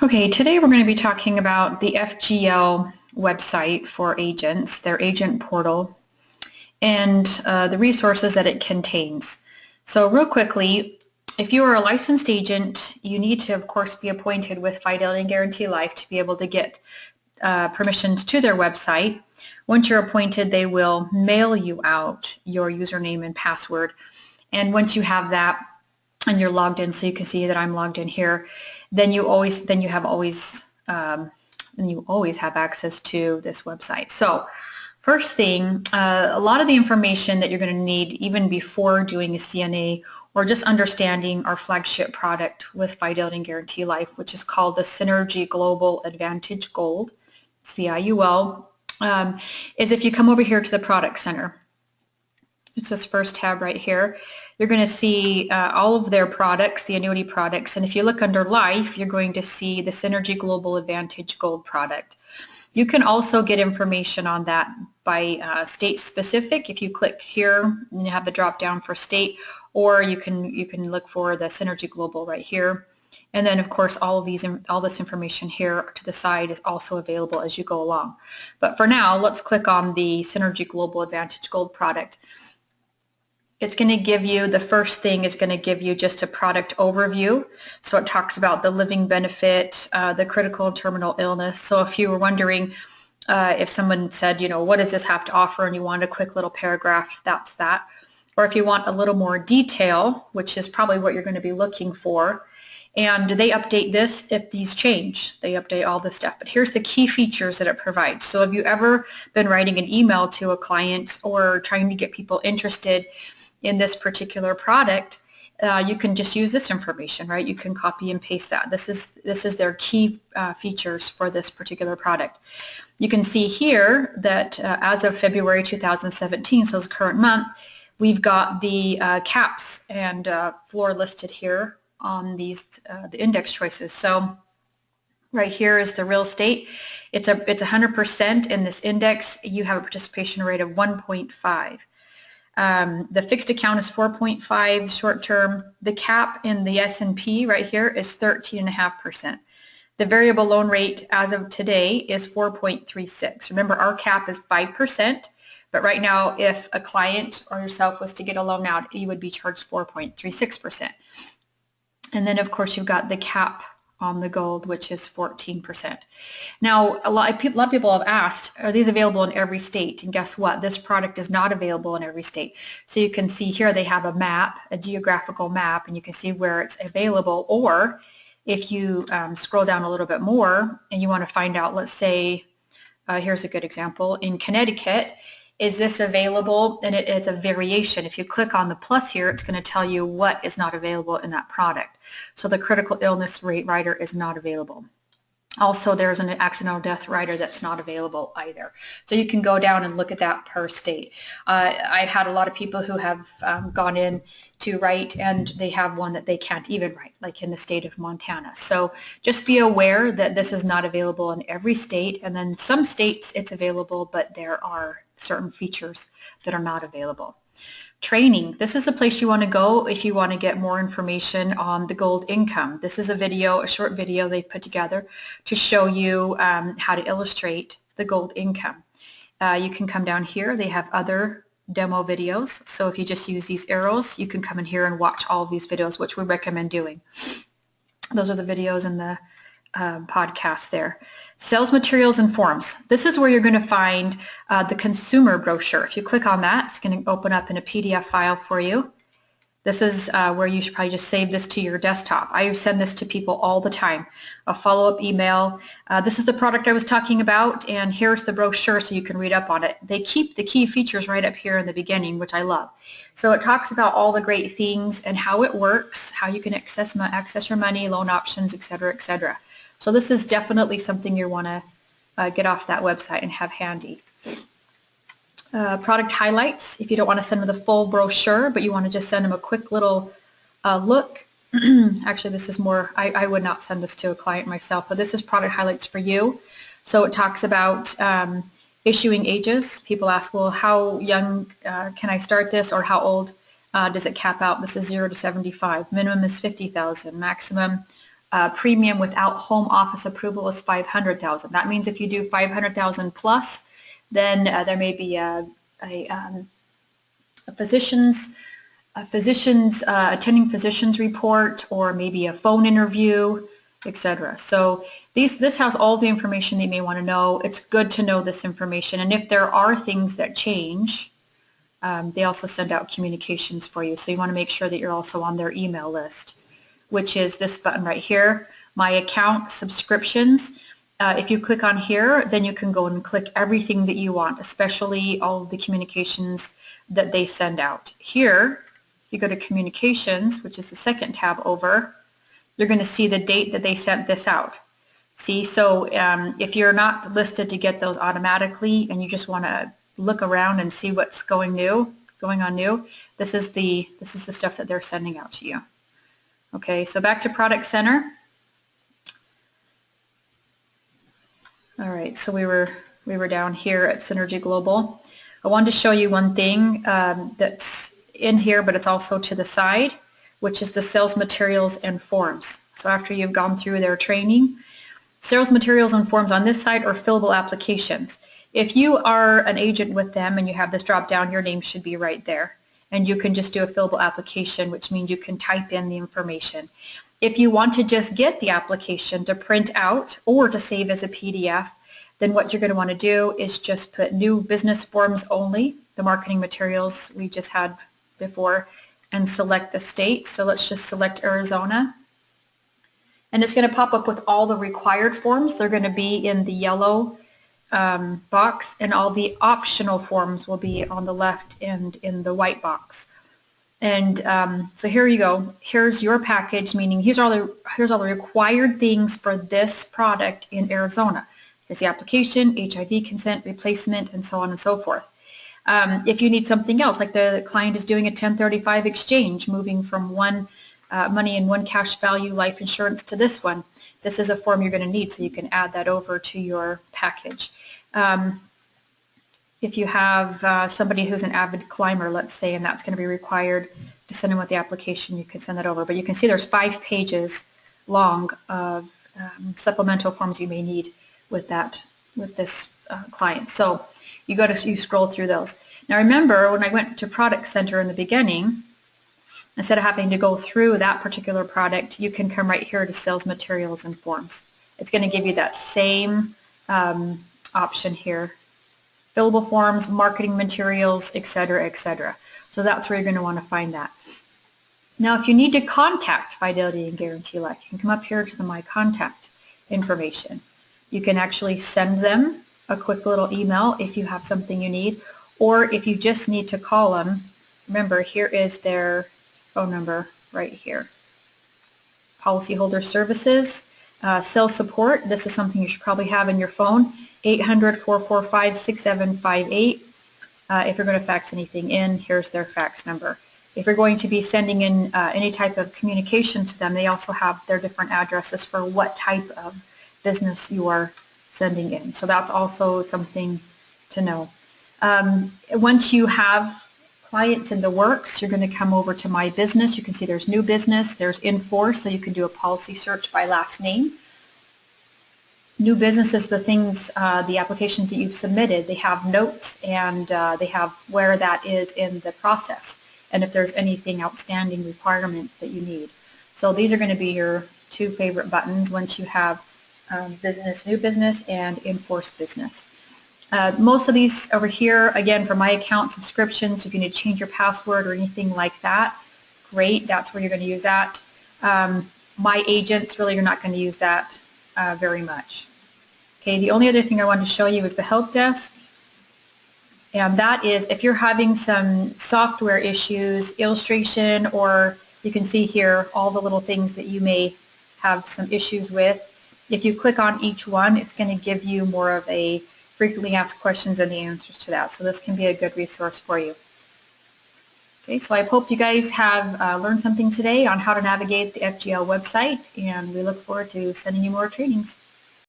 Okay, today we're going to be talking about the FGL website for agents, their agent portal, and the resources that it contains. So real quickly, if you are a licensed agent, you need to, of course, be appointed with Fidelity and Guarantee Life to be able to get permissions to their website. Once you're appointed, they will mail you out your username and password. And once you have that, and you're logged in, so you can see that I'm logged in here, then you always have access to this website. So first thing, a lot of the information that you're going to need even before doing a CNA or just understanding our flagship product with Fidelity and Guarantee Life, which is called the Synergy Global Advantage Gold, CIUL, is if you come over here to the Product Center. It's this first tab right here. You're going to see all of their products, the annuity products, and if you look under Life, you're going to see the Synergy Global Advantage Gold product. You can also get information on that by state specific. If you click here, you have the drop down for state, or you can look for the Synergy Global right here. And then, of course, all this information here to the side is also available as you go along. But for now, let's click on the Synergy Global Advantage Gold product. It's going to give you, the first thing is going to give you just a product overview. So it talks about the living benefit, the critical and terminal illness. So if you were wondering if someone said, you know, what does this have to offer, and you want a quick little paragraph, that's that. Or if you want a little more detail, which is probably what you're going to be looking for, and they update this if these change. They update all this stuff. But here's the key features that it provides. So have you ever been writing an email to a client or trying to get people interested in this particular product, you can just use this information, right? You can copy and paste that. This is their key features for this particular product. You can see here that as of February 2017, so it's current month, we've got the caps and floor listed here on these the index choices. So right here is the real estate. It's 100% in this index. You have a participation rate of 1.5. The fixed account is 4.5 short term. The cap in the S&P right here is 13.5%. The variable loan rate as of today is 4.36. Remember, our cap is 5%, but right now if a client or yourself was to get a loan out, you would be charged 4.36%. And then of course you've got the cap on the gold, which is 14%. Now, a lot of people have asked, are these available in every state? And guess what? This product is not available in every state. So you can see here they have a map, a geographical map, and you can see where it's available. Or if you scroll down a little bit more and you want to find out, let's say, here's a good example, in Connecticut, is this available? And it is a variation. If you click on the plus here, it's going to tell you what is not available in that product. So the critical illness rate rider is not available. Also, there's an accidental death rider that's not available either. So you can go down and look at that per state. I've had a lot of people who have gone in to write and they have one that they can't even write, like in the state of Montana. So just be aware that this is not available in every state, and then some states it's available, but there are certain features that are not available. Training. This is the place you want to go if you want to get more information on the gold income. This is a short video they put together to show you how to illustrate the gold income. You can come down here. They have other demo videos. So if you just use these arrows, you can come in here and watch all of these videos, which we recommend doing. Those are the videos in the podcast there. Sales materials and forms. This is where you're going to find the consumer brochure. If you click on that, it's going to open up in a PDF file for you. This is where you should probably just save this to your desktop. I send this to people all the time. A follow-up email. This is the product I was talking about, and here's the brochure so you can read up on it. They keep the key features right up here in the beginning, which I love. So it talks about all the great things and how it works, how you can access your money, loan options, etc., etc. So this is definitely something you want to get off that website and have handy. Product highlights, if you don't want to send them the full brochure, but you want to just send them a quick little look. Actually, this is more, I would not send this to a client myself, but this is product highlights for you. So it talks about issuing ages. People ask, well, how young can I start this, or how old does it cap out? This is 0 to 75. Minimum is 50,000. Maximum premium without home office approval is $500,000. That means if you do $500,000 plus, then there may be a physician's attending physician's report, or maybe a phone interview, etc. So this has all the information that you may want to know. It's good to know this information, and if there are things that change, they also send out communications for you. So you want to make sure that you're also on their email list, which is this button right here, My Account Subscriptions. If you click on here, then you can go and click everything that you want, especially all of the communications that they send out. Here, if you go to Communications, which is the second tab over, you're going to see the date that they sent this out. See, so if you're not listed to get those automatically and you just want to look around and see what's going on new, this is the stuff that they're sending out to you. Okay, so back to Product Center. All right, so we were down here at Synergy Global. I wanted to show you one thing that's in here, but it's also to the side, which is the sales materials and forms. So after you've gone through their training, sales materials and forms on this side are fillable applications. If you are an agent with them and you have this drop down, your name should be right there. And you can just do a fillable application, which means you can type in the information. If you want to just get the application to print out or to save as a PDF, then what you're going to want to do is just put new business forms only, the marketing materials we just had before, and select the state. So let's just select Arizona. And it's going to pop up with all the required forms. They're going to be in the yellow box, and all the optional forms will be on the left and in the white box. And so here you go. Here's your package, meaning here's all the required things for this product in Arizona. Here's the application, HIV consent, replacement, and so on and so forth. If you need something else, like the client is doing a 1035 exchange, moving from one money in one cash value life insurance to this one, this is a form you're going to need, so you can add that over to your package. If you have somebody who's an avid climber, let's say, and that's going to be required to send in with the application, you can send that over. But you can see there's 5 pages long of supplemental forms you may need with this client. So you scroll through those. Now remember, when I went to Product Center in the beginning, instead of having to go through that particular product, you can come right here to Sales Materials and Forms. It's going to give you that same option here. Fillable forms, marketing materials, etc., etc. So that's where you're going to want to find that. Now, if you need to contact Fidelity and Guarantee Life, you can come up here to the My Contact information. You can actually send them a quick little email if you have something you need, or if you just need to call them. Remember, here is their phone number right here. Policyholder services, sales support. This is something you should probably have in your phone. 800-445-6758. If you're going to fax anything in, here's their fax number. If you're going to be sending in any type of communication to them, they also have their different addresses for what type of business you are sending in. So that's also something to know. Once you have clients in the works, you're going to come over to My Business. You can see there's New Business, there's In Force, so you can do a policy search by last name. New business is the things, the applications that you've submitted. They have notes, and they have where that is in the process, and if there's anything outstanding requirement that you need. So these are going to be your 2 favorite buttons once you have business, new business, and in-force business. Most of these over here, again, for My Account subscriptions, if you need to change your password or anything like that, great, that's where you're going to use that. My Agents, really, you're not going to use that very much. Okay, the only other thing I wanted to show you is the help desk, and that is if you're having some software issues, illustration, or you can see here all the little things that you may have some issues with. If you click on each one, it's going to give you more of a frequently asked questions and the answers to that. So this can be a good resource for you. Okay, so I hope you guys have learned something today on how to navigate the FGL website, and we look forward to sending you more trainings.